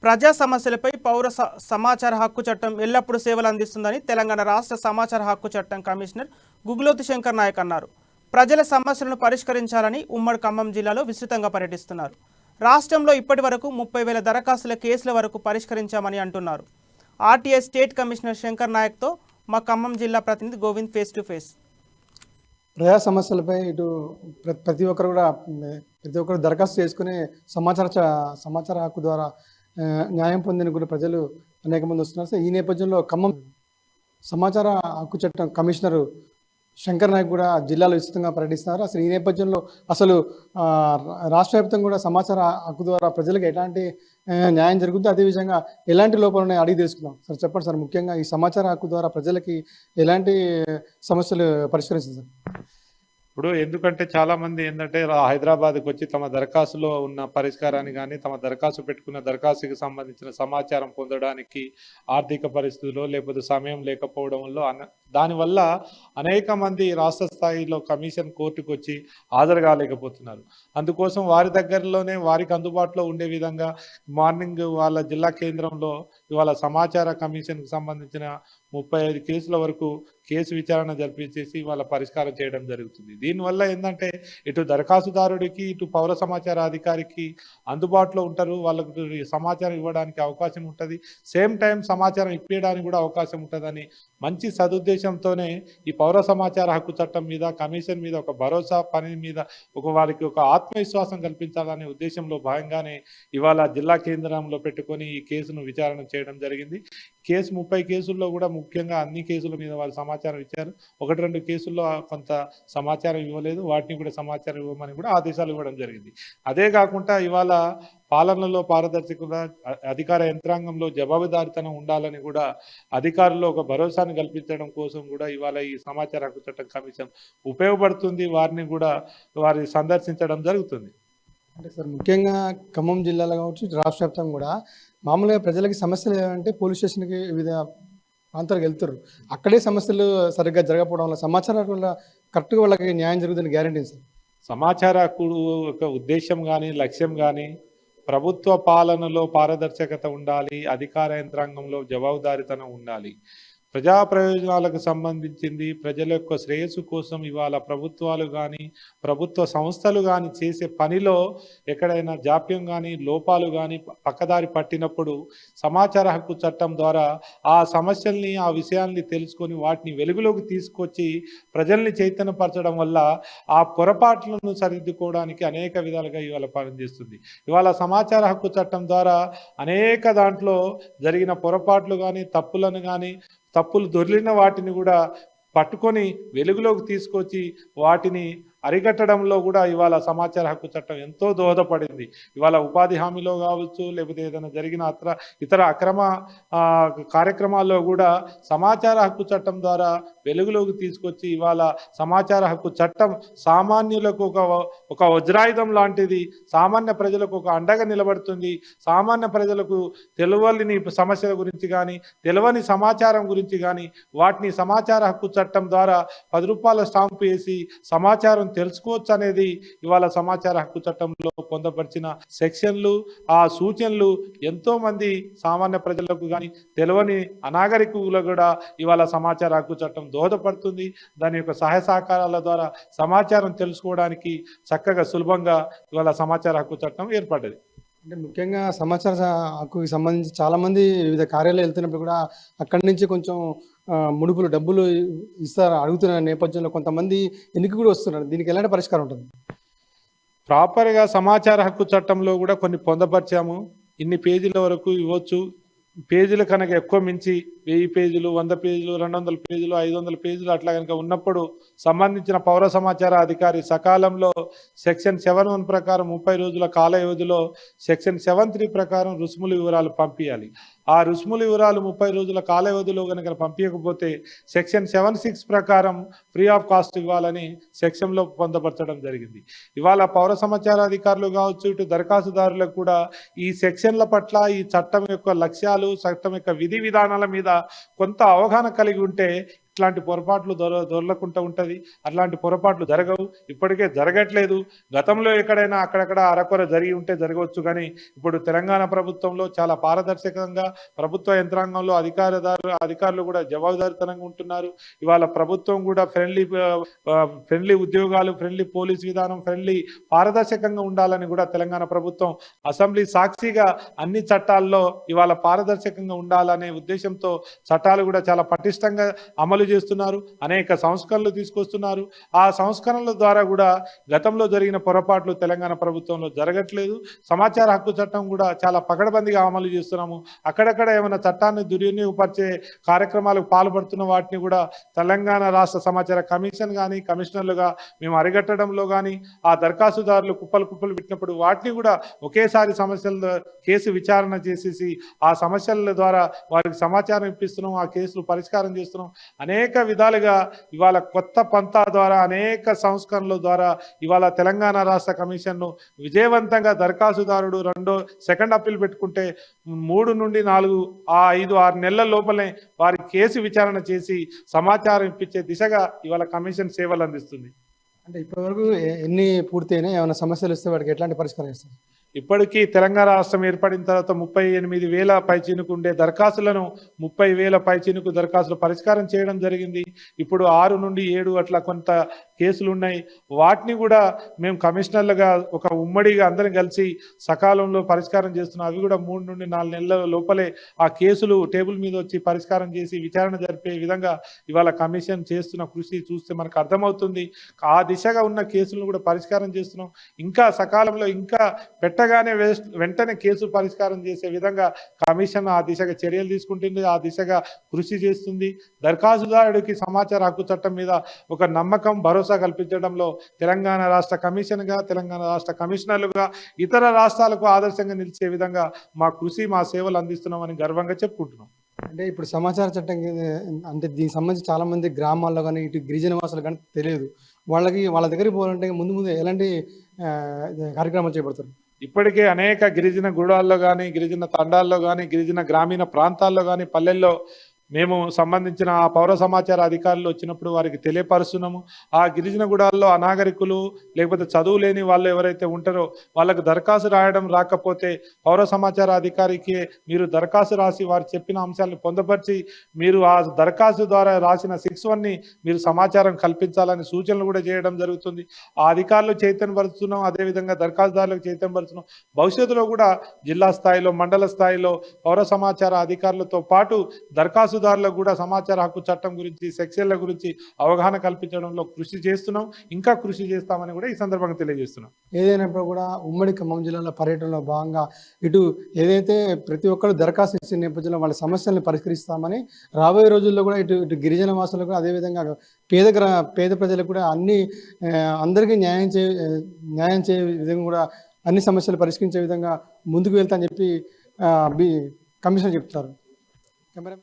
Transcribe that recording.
ప్రజా సమస్యలపై పౌర సమాచార హక్కు చట్టం ఎల్లప్పుడూ సేవలు అందిస్తుందని తెలంగాణ రాష్ట్ర సమాచార హక్కు చట్టం కమిషనర్ గుగ్లోతు శంకర్ నాయక్ అన్నారు. ప్రజల సమస్యలను పరిష్కరించాలని ఉమ్మడి ఖమ్మం జిల్లాలో విస్తృతంగా పర్యటిస్తున్నారు. రాష్ట్రంలో ఇప్పటివరకు 30,000 దరఖాస్తుల కేసుల వరకు పరిష్కరించామని అంటున్నారు. ఆర్టీఐ స్టేట్ కమిషనర్ శంకర్ నాయక్తో మా ఖమ్మం జిల్లా ప్రతినిధి గోవింద్ ఫేస్ టు ఫేస్. ప్రజా సమస్యలపై ఇటు ప్రతి ఒక్కరు దరఖాస్తు చేసుకుని సమాచార హక్కు ద్వారా న్యాయం పొందిన కూడా ప్రజలు అనేక మంది వస్తున్నారు. సో ఈ నేపథ్యంలో ఖమ్మం సమాచార హక్కు చట్టం కమిషనర్ శంకర్ నాయక్ కూడా జిల్లాలో విస్తృతంగా పర్యటిస్తున్నారు. అసలు ఈ నేపథ్యంలో రాష్ట్ర వ్యాప్తంగా కూడా సమాచార హక్కు ద్వారా ప్రజలకు ఎలాంటి న్యాయం జరుగుతుంది, అదేవిధంగా ఎలాంటి లోపాలు ఉన్నాయో అడిగి తెలుసుకుందాం. సార్ చెప్పండి సార్, ముఖ్యంగా ఈ సమాచార హక్కు ద్వారా ప్రజలకి ఎలాంటి సమస్యలు పరిష్కరిస్తుంది సార్? ఇప్పుడు ఎందుకంటే చాలా మంది ఏంటంటే హైదరాబాద్కి వచ్చి తమ దరఖాస్తులో ఉన్న పరిష్కారాన్ని కానీ తమ దరఖాస్తు పెట్టుకున్న దరఖాస్తుకి సంబంధించిన సమాచారం పొందడానికి ఆర్థిక పరిస్థితుల్లో లేకపోతే సమయం లేకపోవడంలో దానివల్ల అనేక మంది రాష్ట్ర స్థాయిలో కమిషన్ కోర్టుకు వచ్చి హాజరు కాలేకపోతున్నారు. అందుకోసం వారి దగ్గరలోనే వారికి అందుబాటులో ఉండే విధంగా మార్నింగ్ వాళ్ళ జిల్లా కేంద్రంలో ఇవాళ సమాచార కమిషన్కి సంబంధించిన 35 కేసుల వరకు కేసు విచారణ జరిపించేసి వాళ్ళ పరిష్కారం చేయడం జరుగుతుంది. దీనివల్ల ఏంటంటే ఇటు దరఖాస్తుదారుడికి ఇటు పౌర సమాచార అధికారికి అందుబాటులో ఉంటారు, వాళ్ళకు సమాచారం ఇవ్వడానికి అవకాశం ఉంటుంది, సేమ్ టైం సమాచారం ఇప్పించడానికి కూడా అవకాశం ఉంటుందని మంచి సదుద్దేశంతోనే ఈ పౌర సమాచార హక్కు చట్టం మీద కమిషన్ మీద ఒక భరోసా పని మీద వారికి ఒక ఆత్మవిశ్వాసం కల్పించాలనే ఉద్దేశంలో భాగంగానే ఇవాళ జిల్లా కేంద్రంలో పెట్టుకొని ఈ కేసును విచారణ చేయడం జరిగింది. 30 కేసుల్లో కూడా ముఖ్యంగా అన్ని కేసుల మీద వాళ్ళు సమాచారం ఇచ్చారు. 1-2 కేసుల్లో కొంత సమాచారం ఇవ్వలేదు, వాటిని కూడా సమాచారం ఇవ్వమని కూడా ఆదేశాలు ఇవ్వడం జరిగింది. అదే కాకుండా ఇవాళ పాలనలో పారదర్శకత, అధికార యంత్రాంగంలో జవాబుదారితనం ఉండాలని కూడా అధికారుల్లో ఒక భరోసాను కల్పించడం కోసం కూడా ఇవాళ ఈ సమాచార హక్కు చట్టం కమిషన్ ఉపయోగపడుతుంది. వారిని కూడా సందర్శించడం జరుగుతుంది. అంటే సార్ ముఖ్యంగా ఖమ్మం జిల్లాలో కావచ్చు, రాష్ట్ర వ్యాప్తంగా కూడా మామూలుగా ప్రజలకి సమస్యలు ఏమంటే పోలీస్ స్టేషన్కి వివిధ ప్రాంతాలకు వెళ్తారు, అక్కడే సమస్యలు సరిగ్గా జరగకపోవడం వల్ల సమాచారం వల్ల కరెక్ట్గా వాళ్ళకి న్యాయం జరుగుతుందని గ్యారంటీ సార్. సమాచార హక్కు ఒక ఉద్దేశం కానీ లక్ష్యం కానీ ప్రభుత్వ పాలనలో పారదర్శకత ఉండాలి, అధికార యంత్రాంగంలో జవాబుదారితనం ఉండాలి, ప్రజా ప్రయోజనాలకు సంబంధించింది, ప్రజల యొక్క శ్రేయస్సు కోసం ఇవాళ ప్రభుత్వాలు కానీ ప్రభుత్వ సంస్థలు కానీ చేసే పనిలో ఎక్కడైనా జాప్యం కానీ లోపాలు కానీ పక్కదారి పట్టినప్పుడు సమాచార హక్కు చట్టం ద్వారా ఆ సమస్యల్ని ఆ విషయాల్ని తెలుసుకొని వాటిని వెలుగులోకి తీసుకొచ్చి ప్రజల్ని చైతన్యపరచడం వల్ల ఆ పొరపాట్లను సరిదిద్దుకోవడానికి అనేక విధాలుగా ఇవాళ పనిచేస్తుంది. ఇవాళ సమాచార హక్కు చట్టం ద్వారా అనేక దాంట్లో జరిగిన పొరపాట్లు కానీ తప్పులు దొర్లిన వాటిని కూడా పట్టుకొని వెలుగులోకి తీసుకొచ్చి వాటిని అరికట్టడంలో కూడా ఇవాళ సమాచార హక్కు చట్టం ఎంతో దోహదపడింది. ఇవాళ ఉపాధి హామీలో కావచ్చు, లేకపోతే ఏదైనా జరిగిన ఇతర అక్రమ కార్యక్రమాల్లో కూడా సమాచార హక్కు చట్టం ద్వారా వెలుగులోకి తీసుకొచ్చి ఇవాళ సమాచార హక్కు చట్టం సామాన్యులకు ఒక వజ్రాయుధం లాంటిది, సామాన్య ప్రజలకు ఒక అండగా నిలబడుతుంది. సామాన్య ప్రజలకు తెలియని సమస్యల గురించి కానీ తెలియని సమాచారం గురించి కానీ వాటిని సమాచార హక్కు చట్టం ద్వారా 10 రూపాయల స్టాంపు వేసి సమాచారం తెలుసుకోవచ్చు అనేది ఇవాళ సమాచార హక్కు చట్టంలో పొందపరిచిన సెక్షన్లు, ఆ సూచనలు ఎంతో మంది సామాన్య ప్రజలకు కానీ తెలియని అనాగరికులకు కూడా ఇవాళ సమాచార హక్కు చట్టం దోహదపడుతుంది. దాని యొక్క సహాయ సహకారాల ద్వారా సమాచారం తెలుసుకోవడానికి చక్కగా సులభంగా ఇవాళ సమాచార హక్కు చట్టం ఏర్పడ్డది. అంటే ముఖ్యంగా సమాచార హక్కుకి సంబంధించి చాలామంది వివిధ కార్యాలయాలు వెళ్తున్నప్పుడు కూడా అక్కడి నుంచి కొంచెం ముడుపులు డబ్బులు అడుగుతున్న నేపథ్యంలో కొంతమంది ఎన్నిక కూడా వస్తున్నారు. దీనికి ఎలాంటి పరిష్కారం ఉంటుంది? ప్రాపర్గా సమాచార హక్కు చట్టంలో కూడా కొన్ని పొందపరిచాము. ఇన్ని పేజీల వరకు ఇవ్వచ్చు, పేజీలు కనుక ఎక్కువ మించి 1000 పేజీలు, 100 పేజీలు, 200 పేజీలు, 500 పేజీలు అట్లా కనుక ఉన్నప్పుడు సంబంధించిన పౌర సమాచార అధికారి సకాలంలో సెక్షన్ 7(1) ప్రకారం 30 రోజుల కాల వ్యవధిలో సెక్షన్ 7(3) ప్రకారం రుసుముల వివరాలు పంపించాలి. ఆ రుసుముల వివరాలు 30 రోజుల కాల వ్యవధిలో కనుక పంపించకపోతే సెక్షన్ 7(6) ప్రకారం ఫ్రీ ఆఫ్ కాస్ట్ ఇవ్వాలని సెక్షన్లో పొందపరచడం జరిగింది. ఇవాళ పౌర సమాచార అధికారులు కావచ్చు, ఇటు దరఖాస్తుదారులకు కూడా ఈ సెక్షన్ల పట్ల ఈ చట్టం యొక్క లక్ష్యాలు, చట్టం యొక్క విధి విధానాల మీద కొంత అవగాహన కలిగి ఉంటే ఇట్లాంటి పొరపాట్లు దొరలకుండా ఉంటుంది. అట్లాంటి పొరపాట్లు జరగవు, ఇప్పటికే జరగట్లేదు. గతంలో ఎక్కడైనా అక్కడక్కడ అరకొర జరిగి ఉంటే జరగవచ్చు, కానీ ఇప్పుడు తెలంగాణ ప్రభుత్వంలో చాలా పారదర్శకంగా ప్రభుత్వ యంత్రాంగంలో అధికారులు కూడా జవాబుదారీతనంగా ఉంటున్నారు. ఇవాళ ప్రభుత్వం కూడా ఫ్రెండ్లీ ఉద్యోగాలు, ఫ్రెండ్లీ పోలీస్ విధానం, ఫ్రెండ్లీ పారదర్శకంగా ఉండాలని కూడా తెలంగాణ ప్రభుత్వం అసెంబ్లీ సాక్షిగా అన్ని చట్టాల్లో ఇవాళ పారదర్శకంగా ఉండాలనే ఉద్దేశంతో చట్టాలు కూడా చాలా పటిష్టంగా అమలు చేస్తున్నారు. అనేక సంస్కరణలు తీసుకొస్తున్నారు. ఆ సంస్కరణల ద్వారా కూడా గతంలో జరిగిన పొరపాట్లు తెలంగాణ ప్రభుత్వంలో జరగట్లేదు. సమాచార హక్కు చట్టం కూడా చాలా పకడ్బందీగా అమలు చేస్తున్నాము. అక్కడక్కడ ఏమైనా చట్టాన్ని దుర్వినియోగపరిచే కార్యక్రమాలకు పాల్పడుతున్న వాటిని కూడా తెలంగాణ రాష్ట్ర సమాచార కమిషన్ కానీ కమిషనర్లుగా మేము అరిగట్టడంలో కానీ, ఆ దరఖాస్తుదారులు కుప్పలు పెట్టినప్పుడు వాటిని కూడా ఒకేసారి సమస్యల కేసు విచారణ చేసేసి ఆ సమస్యల ద్వారా వారికి సమాచారం ఇప్పిస్తున్నాం, ఆ కేసులు పరిష్కారం చేస్తున్నాం. అనేక విధాలుగా ఇవాళ కొత్త పంతా ద్వారా, అనేక సంస్కరణల ద్వారా ఇవాళ తెలంగాణ రాష్ట్ర కమిషన్ను విజయవంతంగా దరఖాస్తుదారుడు సెకండ్ అప్పీల్ పెట్టుకుంటే 3 నుండి 4 5 6 నెలల లోపలనే వారి కేసు విచారణ చేసి సమాచారం ఇప్పించే దిశగా ఇవాళ కమిషన్ సేవలు అందిస్తుంది. అంటే ఇప్పటివరకు ఎన్ని పూర్తయినాయి? ఏమైనా సమస్యలు వస్తే వాటికి ఎట్లాంటి పరిష్కారం ఇస్తారు? ఇప్పటికీ తెలంగాణ రాష్ట్రం ఏర్పడిన తర్వాత 38,000 పైచినుకు ఉండే దరఖాస్తులను 30,000 పైచినుకు దరఖాస్తులు పరిష్కారం చేయడం జరిగింది. ఇప్పుడు 6 నుండి 7 అట్లా కొంత కేసులు ఉన్నాయి. వాటిని కూడా మేము కమిషనర్లుగా ఒక ఉమ్మడిగా అందరం కలిసి సకాలంలో పరిష్కారం చేస్తున్నాం. అవి కూడా 3 నుండి 4 నెలల లోపలే ఆ కేసులు టేబుల్ మీద వచ్చి పరిష్కారం చేసి విచారణ జరిపే విధంగా ఇవాళ కమిషన్ చేస్తున్న కృషి చూస్తే మనకు అర్థమవుతుంది. ఆ దిశగా ఉన్న కేసులను కూడా పరిష్కారం చేస్తున్నాం. ఇంకా సకాలంలో ఇంకా పెట్టగానే వెంటనే కేసు పరిష్కారం చేసే విధంగా కమిషన్ ఆ దిశగా చర్యలు తీసుకుంటుంది, ఆ దిశగా కృషి చేస్తుంది. దరఖాస్తుదారుడికి సమాచార హక్కు చట్టం మీద ఒక నమ్మకం, భరోసా కల్పించడంలో తెలంగాణ రాష్ట్ర కమిషన్గా, తెలంగాణ రాష్ట్ర కమిషనర్లుగా ఇతర రాష్ట్రాలకు ఆదర్శంగా నిలిచే విధంగా మా కృషి, మా సేవలు అందిస్తున్నామని గర్వంగా చెప్పుకుంటున్నాం. అంటే ఇప్పుడు సమాచార చట్టం అంటే దీనికి సంబంధించి చాలా మంది గ్రామాల్లో కానీ ఇటు గిరిజన వాసులు కానీ తెలియదు. వాళ్ళ దగ్గరికి పోవాలంటే ముందు ఎలాంటి కార్యక్రమాలు చేపడతారు? ఇప్పటికే అనేక గిరిజన గూడాల్లో కానీ, గిరిజన తండాల్లో కానీ, గిరిజన గ్రామీణ ప్రాంతాల్లో కానీ, పల్లెల్లో మేము సంబంధించిన ఆ పౌర సమాచార అధికారులు వచ్చినప్పుడు వారికి తెలియపరుస్తున్నాము. ఆ గిరిజన గుడాల్లో అనాగరికులు లేకపోతే చదువు లేని వాళ్ళు ఎవరైతే ఉంటారో వాళ్ళకు దరఖాస్తు రాయడం రాకపోతే పౌర సమాచార అధికారికి మీరు దరఖాస్తు రాసి వారు చెప్పిన అంశాలను పొందపరిచి మీరు ఆ దరఖాస్తు ద్వారా రాసిన 6(1)ని మీరు సమాచారం కల్పించాలని సూచనలు కూడా చేయడం జరుగుతుంది. ఆ అధికారులు చైతన్యపరుస్తున్నాం, అదేవిధంగా దరఖాస్తుదారులకు చైతన్యపరుస్తున్నాం. భవిష్యత్తులో కూడా జిల్లా స్థాయిలో, మండల స్థాయిలో పౌర సమాచార అధికారులతో పాటు దరఖాస్తుదారులకు కూడా సమాచార హక్కు చట్టం గురించి, సెక్షన్ల గురించి అవగాహన కల్పించడంలో కృషి చేస్తున్నాం. ఇంకా కృషి చేస్తామని కూడా ఈ సందర్భంగా తెలియజేస్తున్నాం. ఏదైనప్పుడు కూడా ఉమ్మడి ఖమ్మం జిల్లాలో పర్యటనలో భాగంగా ఇటు ఏదైతే ప్రతి ఒక్కరు దరఖాస్తు ఇచ్చిన నేపథ్యంలో వాళ్ళ సమస్యలను పరిష్కరిస్తామని, రాబోయే రోజుల్లో కూడా ఇటు గిరిజన వాసులకు, అదేవిధంగా పేద ప్రజలకు కూడా అందరికీ న్యాయం చేయ విధంగా కూడా అన్ని సమస్యలు పరిష్కరించే విధంగా ముందుకు వెళ్తా అని చెప్పి కమిషనర్ చెప్తారు. కెమెరా